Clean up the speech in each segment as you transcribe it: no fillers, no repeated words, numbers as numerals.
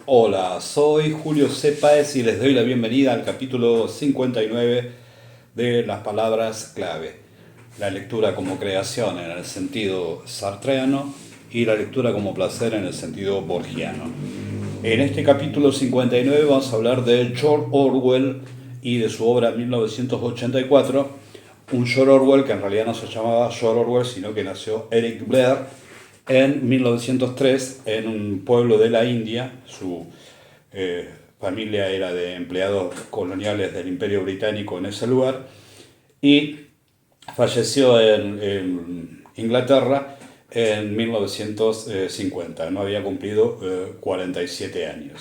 Hola, soy Julio C. Páez y les doy la bienvenida al capítulo 59 de las palabras clave. La lectura como creación en el sentido sartreano y la lectura como placer en el sentido borgiano. En este capítulo 59 vamos a hablar de George Orwell y de su obra 1984. Un George Orwell que en realidad no se llamaba George Orwell, sino que nació Eric Blair en 1903 en un pueblo de la India. Su familia era de empleados coloniales del Imperio Británico en ese lugar y falleció en Inglaterra en 1950. No había cumplido 47 años.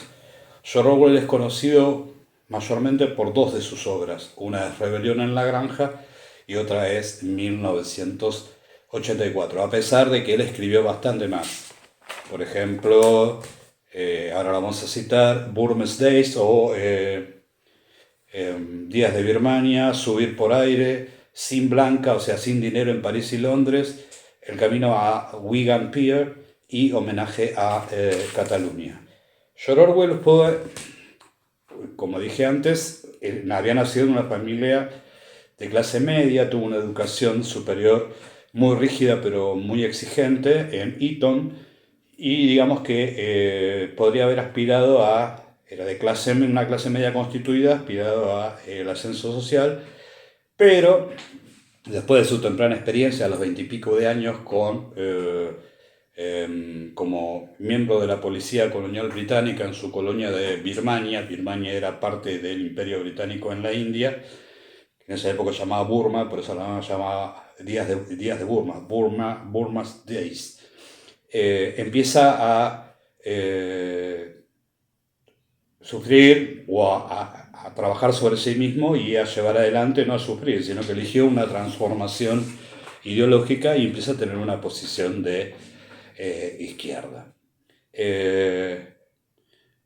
George Orwell es conocido mayormente por dos de sus obras. Una es Rebelión en la Granja y otra es 1984, a pesar de que él escribió bastante más. Por ejemplo, ahora la vamos a citar, Burmese Days o Días de Birmania, Subir por Aire, Sin Blanca, o sea, Sin Dinero en París y Londres, El Camino a Wigan Pier y Homenaje a Cataluña. George Orwell fue, como dije antes, había nacido en una familia de clase media, tuvo una educación superior muy rígida pero muy exigente en Eton y digamos que podría haber aspirado a, era de una clase media constituida, aspirado a el ascenso social, pero después de su temprana experiencia a los 20 y pico de años como miembro de la policía colonial británica en su colonia de Birmania. Birmania era parte del Imperio Británico en la India, que en esa época se llamaba Burma, por eso la llamaba Días de Burma, Burma's Days. Empieza a sufrir o a trabajar sobre sí mismo y a llevar adelante, no a sufrir, sino que eligió una transformación ideológica y empieza a tener una posición de izquierda. Eh,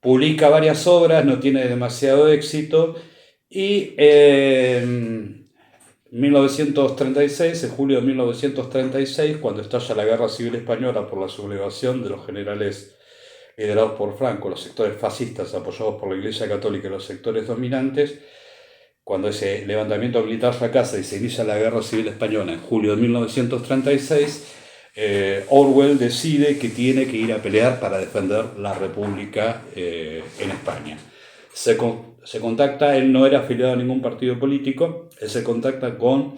Publica varias obras, no tiene demasiado éxito y en 1936, en julio de 1936, cuando estalla la Guerra Civil Española por la sublevación de los generales liderados por Franco, los sectores fascistas apoyados por la Iglesia Católica y los sectores dominantes, cuando ese levantamiento militar fracasa y se inicia la Guerra Civil Española en julio de 1936, Orwell decide que tiene que ir a pelear para defender la República en España. Se contacta, él no era afiliado a ningún partido político, él se contacta con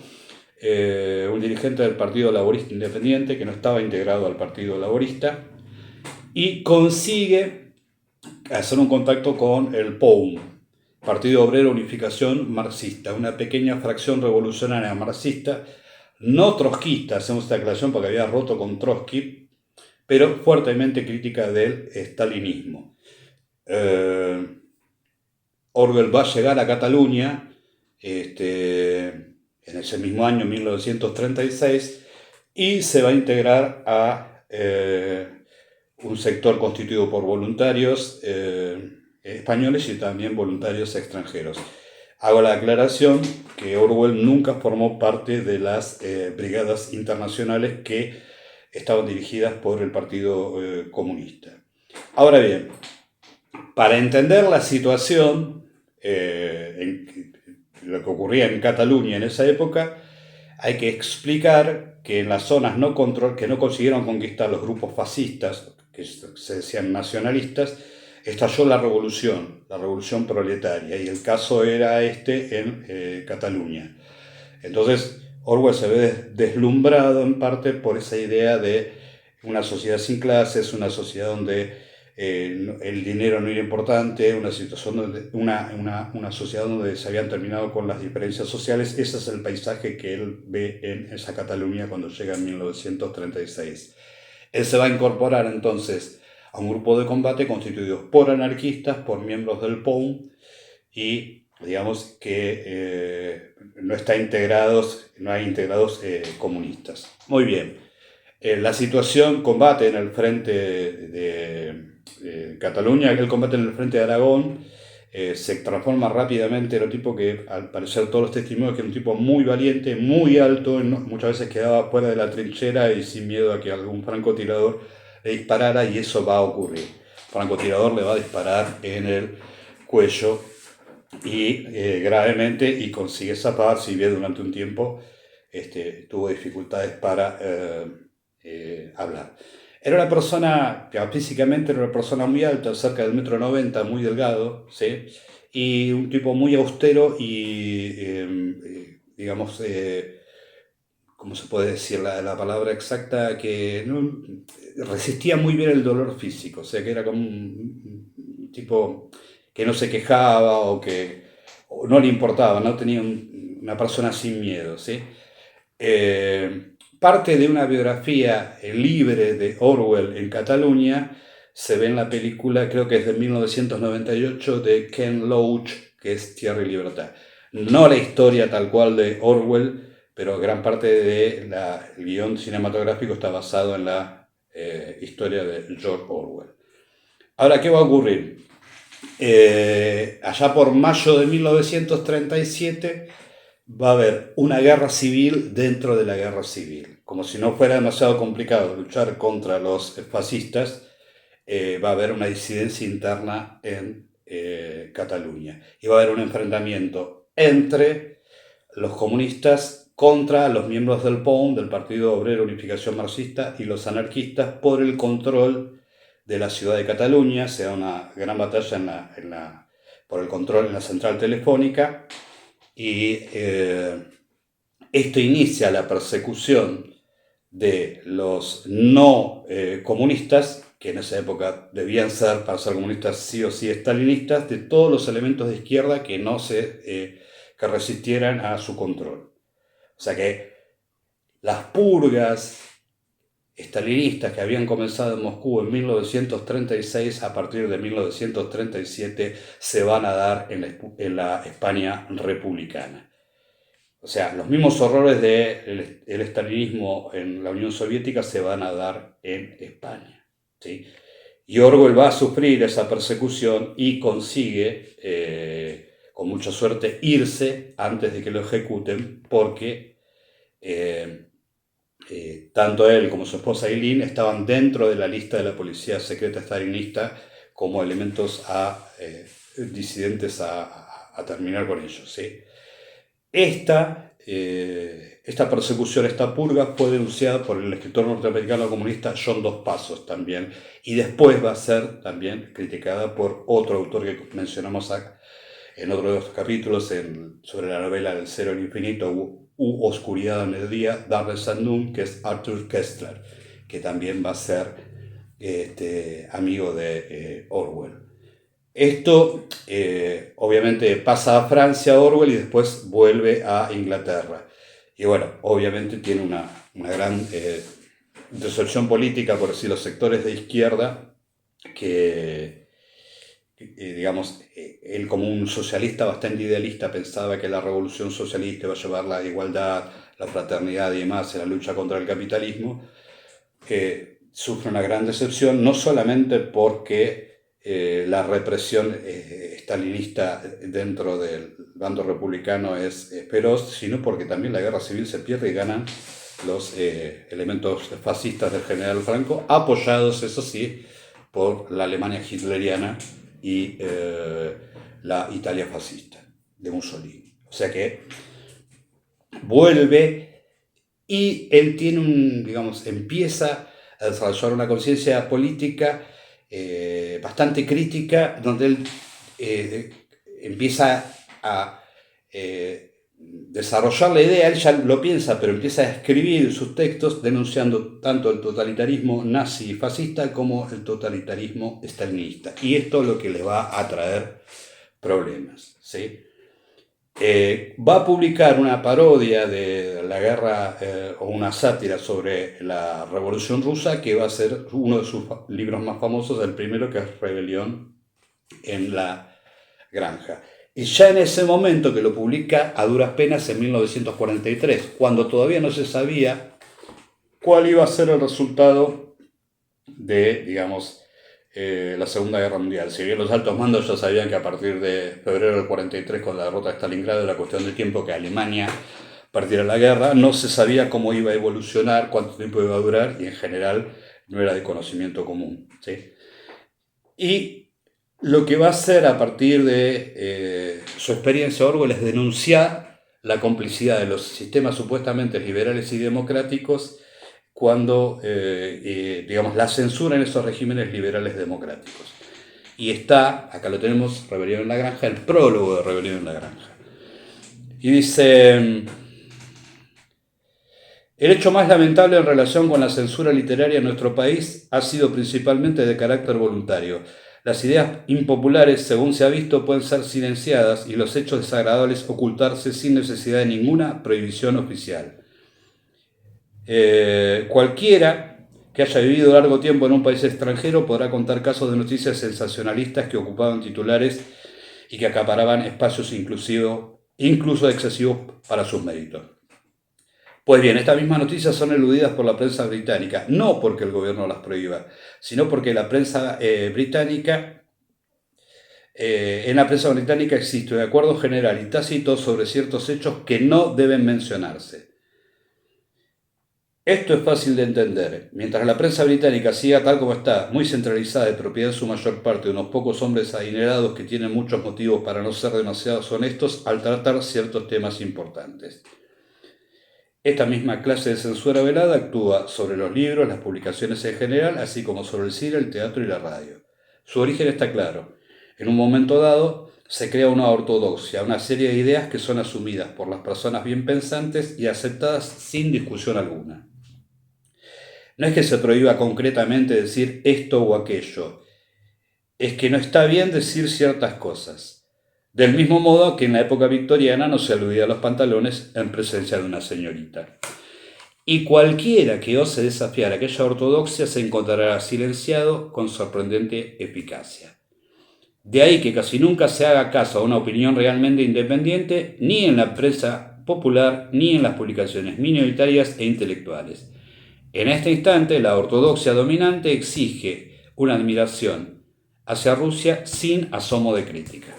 un dirigente del Partido Laborista Independiente que no estaba integrado al Partido Laborista y consigue hacer un contacto con el POUM, Partido Obrero Unificación Marxista, una pequeña fracción revolucionaria marxista, no trotskista, hacemos esta aclaración porque había roto con Trotsky, pero fuertemente crítica del stalinismo. Orwell va a llegar a Cataluña en ese mismo año, 1936, y se va a integrar a un sector constituido por voluntarios españoles y también voluntarios extranjeros. Hago la aclaración que Orwell nunca formó parte de las brigadas internacionales que estaban dirigidas por el Partido Comunista. Ahora bien, para entender la situación, lo que ocurría en Cataluña en esa época, hay que explicar que en las zonas que no consiguieron conquistar los grupos fascistas, que se decían nacionalistas, estalló la revolución proletaria, y el caso era en Cataluña. Entonces, Orwell se ve deslumbrado en parte por esa idea de una sociedad sin clases, una sociedad donde el dinero no era importante, una sociedad donde se habían terminado con las diferencias sociales. Ese es el paisaje que él ve en esa Cataluña cuando llega en 1936. Él se va a incorporar entonces a un grupo de combate constituido por anarquistas, por miembros del POUM, y digamos que no hay integrados comunistas. Muy bien. La situación, combate en el frente de Cataluña, el combate en el frente de Aragón, se transforma rápidamente en un tipo que, al parecer todos los testimonios, que era un tipo muy valiente, muy alto, muchas veces quedaba fuera de la trinchera y sin miedo a que algún francotirador le disparara, y eso va a ocurrir. francotirador le va a disparar en el cuello y gravemente, y consigue zafar, si bien durante un tiempo tuvo dificultades para hablar. Era una persona, que físicamente era una persona muy alta, cerca del 1,90 m, muy delgado, ¿sí? Y un tipo muy austero y, digamos, ¿cómo se puede decir la palabra exacta? Que no, resistía muy bien el dolor físico, o sea que era como un tipo que no se quejaba o que no le importaba, no tenía una persona sin miedo, ¿sí? Parte de una biografía libre de Orwell en Cataluña se ve en la película, creo que es de 1998, de Ken Loach, que es Tierra y Libertad. No la historia tal cual de Orwell, pero gran parte del guión cinematográfico está basado en la historia de George Orwell. Ahora, ¿qué va a ocurrir? Allá por mayo de 1937 va a haber una guerra civil dentro de la guerra civil. Como si no fuera demasiado complicado luchar contra los fascistas, va a haber una disidencia interna en Cataluña. Y va a haber un enfrentamiento entre los comunistas contra los miembros del POUM, del Partido Obrero Unificación Marxista, y los anarquistas por el control de la ciudad de Cataluña. Se da una gran batalla por el control en la central telefónica, y esto inicia la persecución de los no comunistas, que en esa época debían ser, para ser comunistas, sí o sí estalinistas, de todos los elementos de izquierda que que resistieran a su control. O sea que las purgas estalinistas que habían comenzado en Moscú en 1936, a partir de 1937 se van a dar en la España republicana. O sea, los mismos horrores del estalinismo en la Unión Soviética se van a dar en España, ¿sí? Y Orwell va a sufrir esa persecución y consigue, con mucha suerte, irse antes de que lo ejecuten, porque tanto él como su esposa Eileen estaban dentro de la lista de la policía secreta stalinista como elementos disidentes a terminar con ellos, ¿sí? Esta persecución, esta purga, fue denunciada por el escritor norteamericano comunista John Dos Passos también, y después va a ser también criticada por otro autor que mencionamos acá, en otro de los capítulos sobre la novela El Cero al Infinito u Oscuridad en el Día, Darkness at Noon, que es Arthur Koestler, que también va a ser amigo de Orwell. Esto obviamente pasa a Francia, Orwell, y después vuelve a Inglaterra. Y bueno, obviamente tiene una gran disolución política, por decir, los sectores de izquierda, que digamos, él como un socialista bastante idealista pensaba que la revolución socialista iba a llevar la igualdad, la fraternidad y demás en la lucha contra el capitalismo. Sufre una gran decepción, no solamente porque la represión estalinista dentro del bando republicano es feroz, sino porque también la guerra civil se pierde y ganan los elementos fascistas del general Franco, apoyados, eso sí, por la Alemania hitleriana y la Italia fascista de Mussolini. O sea que vuelve, y él tiene empieza a desarrollar una conciencia política bastante crítica, donde él empieza a desarrollar la idea. Él ya lo piensa, pero empieza a escribir sus textos denunciando tanto el totalitarismo nazi y fascista como el totalitarismo stalinista. Y esto es lo que le va a traer problemas, ¿sí? Va a publicar una parodia de la guerra o una sátira sobre la Revolución Rusa, que va a ser uno de sus libros más famosos, el primero, que es Rebelión en la Granja. Y ya en ese momento, que lo publica a duras penas en 1943, cuando todavía no se sabía cuál iba a ser el resultado de, digamos, la Segunda Guerra Mundial. Si bien los altos mandos ya sabían que a partir de febrero del 43, con la derrota de Stalingrado, era cuestión de tiempo que Alemania partiera la guerra, no se sabía cómo iba a evolucionar, cuánto tiempo iba a durar, y en general no era de conocimiento común, ¿sí? Y lo que va a hacer a partir de su experiencia Orwell es denunciar la complicidad de los sistemas supuestamente liberales y democráticos cuando, digamos, la censura en esos regímenes liberales democráticos. Y está, acá lo tenemos, Rebelión en la Granja, el prólogo de Rebelión en la Granja. Y dice: el hecho más lamentable en relación con la censura literaria en nuestro país ha sido principalmente de carácter voluntario. Las ideas impopulares, según se ha visto, pueden ser silenciadas y los hechos desagradables ocultarse sin necesidad de ninguna prohibición oficial. Cualquiera que haya vivido largo tiempo en un país extranjero podrá contar casos de noticias sensacionalistas que ocupaban titulares y que acaparaban espacios incluso excesivos para sus méritos. Pues bien, estas mismas noticias son eludidas por la prensa británica, no porque el gobierno las prohíba, sino porque la prensa británica, en la prensa británica existe un acuerdo general y tácito sobre ciertos hechos que no deben mencionarse. Esto es fácil de entender. Mientras la prensa británica siga tal como está, muy centralizada, de propiedad en su mayor parte de unos pocos hombres adinerados que tienen muchos motivos para no ser demasiado honestos al tratar ciertos temas importantes. Esta misma clase de censura velada actúa sobre los libros, las publicaciones en general, así como sobre el cine, el teatro y la radio. Su origen está claro. En un momento dado se crea una ortodoxia, una serie de ideas que son asumidas por las personas bien pensantes y aceptadas sin discusión alguna. No es que se prohíba concretamente decir esto o aquello, es que no está bien decir ciertas cosas. Del mismo modo que en la época victoriana no se aludía a los pantalones en presencia de una señorita. Y cualquiera que ose desafiar aquella ortodoxia se encontrará silenciado con sorprendente eficacia. De ahí que casi nunca se haga caso a una opinión realmente independiente, ni en la prensa popular, ni en las publicaciones minoritarias e intelectuales. En este instante, la ortodoxia dominante exige una admiración hacia Rusia sin asomo de crítica.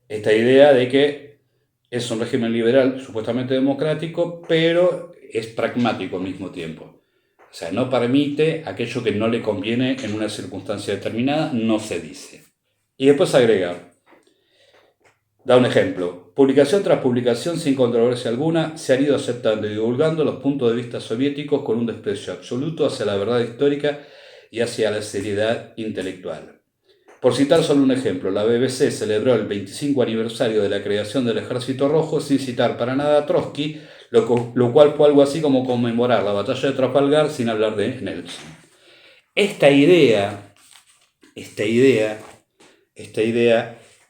Esta idea de que es un régimen liberal supuestamente democrático, pero es pragmático al mismo tiempo. O sea, no permite aquello que no le conviene en una circunstancia determinada, no se dice. Y después agrega, da un ejemplo: publicación tras publicación, sin controversia alguna, se han ido aceptando y divulgando los puntos de vista soviéticos con un desprecio absoluto hacia la verdad histórica y hacia la seriedad intelectual. Por citar solo un ejemplo, la BBC celebró el 25 aniversario de la creación del Ejército Rojo sin citar para nada a Trotsky, lo cual fue algo así como conmemorar la batalla de Trafalgar sin hablar de Nelson. Esta idea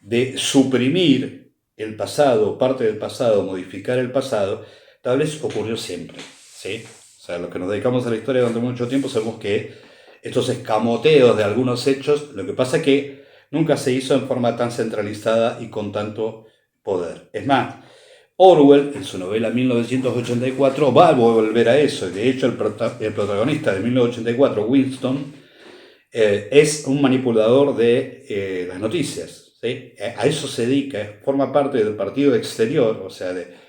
de suprimir el pasado, parte del pasado, modificar el pasado, tal vez ocurrió siempre, ¿sí? O sea, los que nos dedicamos a la historia durante mucho tiempo sabemos que estos escamoteos de algunos hechos, lo que pasa es que nunca se hizo en forma tan centralizada y con tanto poder. Es más, Orwell, en su novela 1984, va a volver a eso. De hecho, el protagonista de 1984, Winston, es un manipulador de las noticias, ¿sí? A eso se dedica, forma parte del partido exterior, o sea, de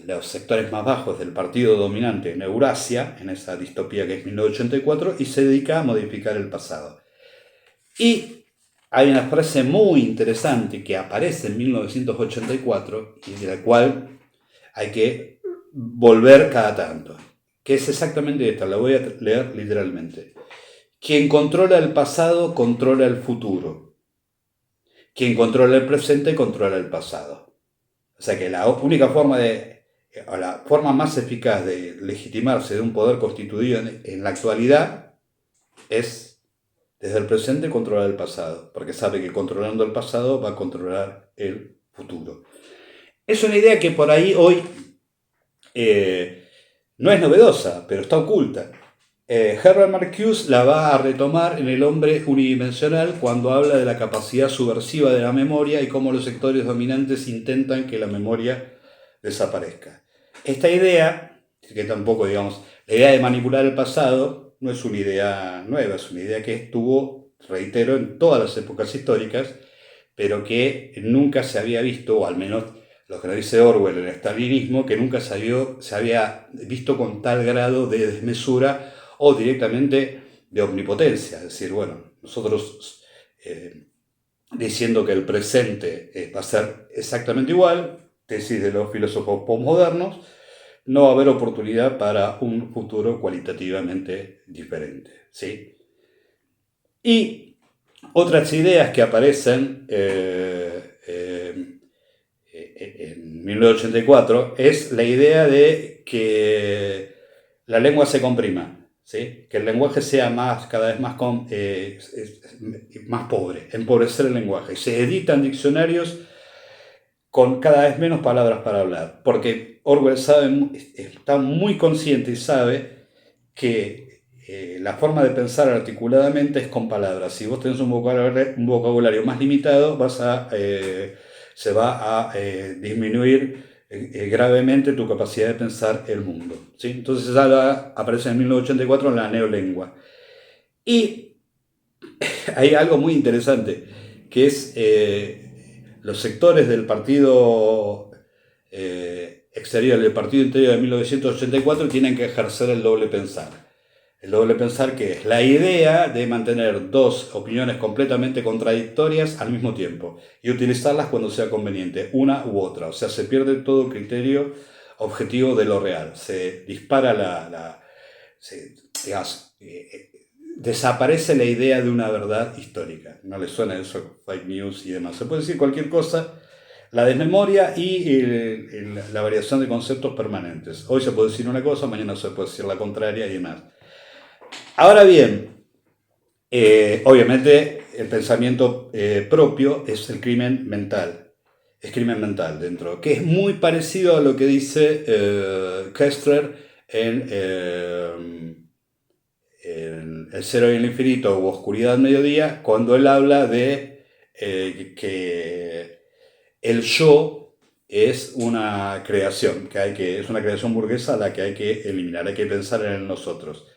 los sectores más bajos del partido dominante en Eurasia, en esa distopía que es 1984, y se dedica a modificar el pasado. Y hay una frase muy interesante que aparece en 1984 y de la cual hay que volver cada tanto, que es exactamente esta, la voy a leer literalmente. Quien controla el pasado controla el futuro. Quien controla el presente controla el pasado. O sea que la única forma la forma más eficaz de legitimarse de un poder constituido en la actualidad es, desde el presente, controlar el pasado, porque sabe que controlando el pasado va a controlar el futuro. Es una idea que por ahí hoy no es novedosa, pero está oculta. Herbert Marcuse la va a retomar en El hombre unidimensional cuando habla de la capacidad subversiva de la memoria y cómo los sectores dominantes intentan que la memoria desaparezca. Esta idea, que tampoco, digamos, la idea de manipular el pasado no es una idea nueva, es una idea que estuvo, reitero, en todas las épocas históricas, pero que nunca se había visto, o al menos lo que nos dice Orwell, el estalinismo, que nunca se había visto con tal grado de desmesura o directamente de omnipotencia. Es decir, bueno, nosotros diciendo que el presente va a ser exactamente igual, tesis de los filósofos postmodernos, no va a haber oportunidad para un futuro cualitativamente diferente, ¿sí? Y otras ideas que aparecen en 1984 es la idea de que la lengua se comprima, ¿sí? Que el lenguaje sea cada vez más pobre, empobrecer el lenguaje. Se editan diccionarios con cada vez menos palabras para hablar, porque Orwell está muy consciente y sabe que la forma de pensar articuladamente es con palabras. Si vos tenés un vocabulario más limitado, se va a disminuir gravemente tu capacidad de pensar el mundo, ¿sí? Entonces aparece en 1984 la neolengua. Y hay algo muy interesante, que es los sectores del partido exterior y el partido interior de 1984 tienen que ejercer el doble pensar. El doble pensar, que es la idea de mantener dos opiniones completamente contradictorias al mismo tiempo y utilizarlas cuando sea conveniente, una u otra. O sea, se pierde todo criterio objetivo de lo real. Se dispara desaparece la idea de una verdad histórica. ¿No le suena eso? Fake news y demás. Se puede decir cualquier cosa. La desmemoria y la variación de conceptos permanentes. Hoy se puede decir una cosa, mañana se puede decir la contraria y demás. Ahora bien, obviamente el pensamiento propio es el crimen mental. Es crimen mental dentro, que es muy parecido a lo que dice Koestler en El cero y el infinito o Oscuridad al mediodía, cuando él habla de que el yo es una creación, es una creación burguesa a la que hay que eliminar, hay que pensar en el nosotros.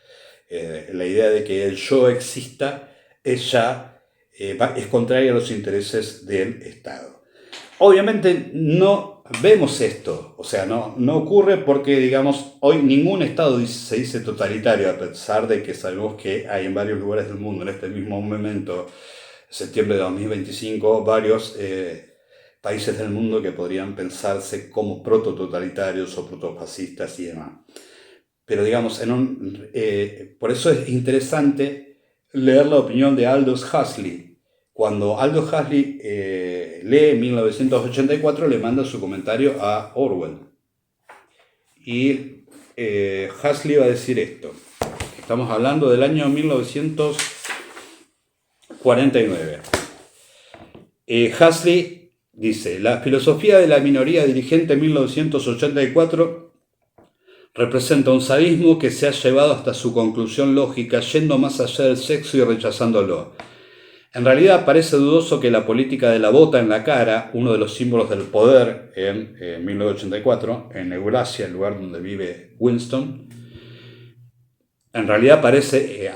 La idea de que el yo exista es contraria a los intereses del Estado. Obviamente no vemos esto, o sea, no ocurre porque, digamos, hoy ningún Estado se dice totalitario, a pesar de que sabemos que hay en varios lugares del mundo, en este mismo momento, septiembre de 2025, varios países del mundo que podrían pensarse como protototalitarios o protofascistas y demás. Pero digamos, por eso es interesante leer la opinión de Aldous Huxley. Cuando Aldous Huxley lee 1984, le manda su comentario a Orwell. Y Huxley va a decir esto. Estamos hablando del año 1949. Huxley dice: la filosofía de la minoría dirigente en 1984 representa un sadismo que se ha llevado hasta su conclusión lógica, yendo más allá del sexo y rechazándolo. En realidad parece dudoso que la política de la bota en la cara, uno de los símbolos del poder en 1984, en Eurasia, el lugar donde vive Winston, en realidad parece,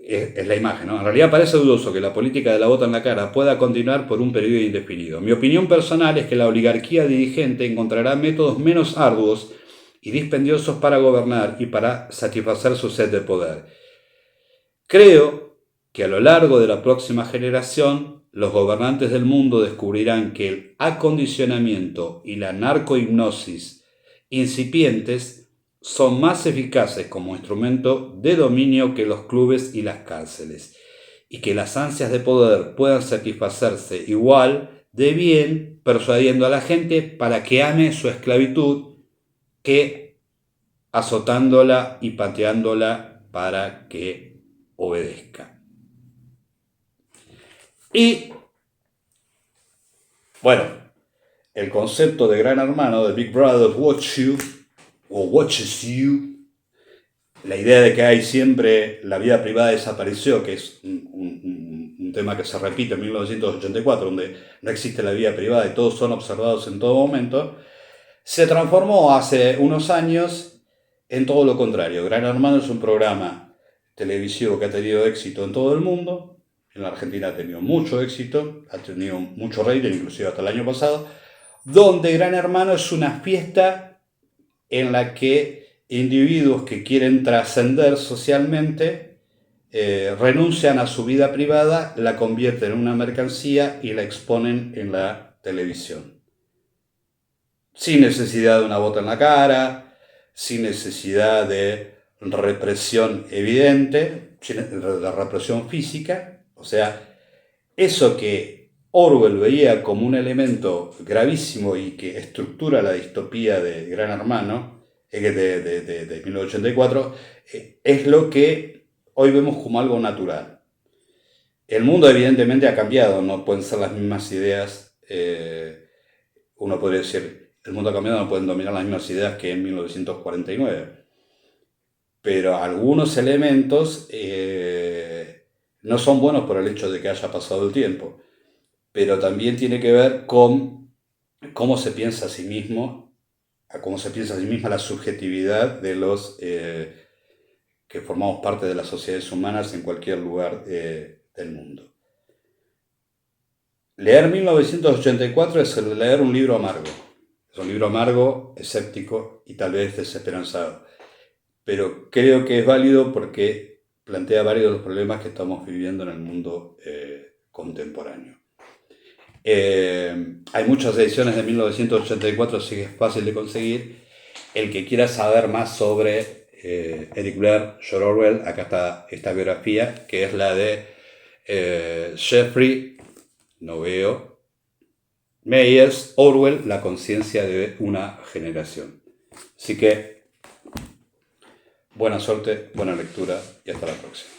es la imagen, ¿no? En realidad parece dudoso que la política de la bota en la cara pueda continuar por un periodo indefinido. Mi opinión personal es que la oligarquía dirigente encontrará métodos menos arduos y dispendiosos para gobernar y para satisfacer su sed de poder. Creo que a lo largo de la próxima generación, los gobernantes del mundo descubrirán que el acondicionamiento y la narcohipnosis incipientes son más eficaces como instrumento de dominio que los clubes y las cárceles, y que las ansias de poder puedan satisfacerse igual de bien persuadiendo a la gente para que ame su esclavitud que azotándola y pateándola para que obedezca. Y, bueno, el concepto de Gran Hermano, de Big Brother watches you, la idea de que hay siempre la vida privada desapareció, que es un tema que se repite en 1984, donde no existe la vida privada y todos son observados en todo momento, se transformó hace unos años en todo lo contrario. Gran Hermano es un programa televisivo que ha tenido éxito en todo el mundo. En la Argentina ha tenido mucho éxito, ha tenido mucho rating, inclusive hasta el año pasado, donde Gran Hermano es una fiesta en la que individuos que quieren trascender socialmente renuncian a su vida privada, la convierten en una mercancía y la exponen en la televisión. Sin necesidad de una bota en la cara, sin necesidad de represión evidente, de represión física. O sea, eso que Orwell veía como un elemento gravísimo y que estructura la distopía de Gran Hermano, de 1984, es lo que hoy vemos como algo natural. El mundo evidentemente ha cambiado, no pueden ser las mismas ideas, uno podría decir, el mundo ha cambiado, no pueden dominar las mismas ideas que en 1949. Pero algunos elementos no son buenos por el hecho de que haya pasado el tiempo, pero también tiene que ver con cómo se piensa a sí mismo, cómo se piensa a sí misma la subjetividad de los que formamos parte de las sociedades humanas en cualquier lugar del mundo. Leer 1984 es leer un libro amargo. Es un libro amargo, escéptico y tal vez desesperanzado. Pero creo que es válido porque plantea varios de los problemas que estamos viviendo en el mundo contemporáneo. Hay muchas ediciones de 1984, así que es fácil de conseguir. El que quiera saber más sobre Eric Blair, George Orwell, acá está esta biografía, que es la de Jeffrey, no veo, Meyers, Orwell, La conciencia de una generación. Así que buena suerte, buena lectura y hasta la próxima.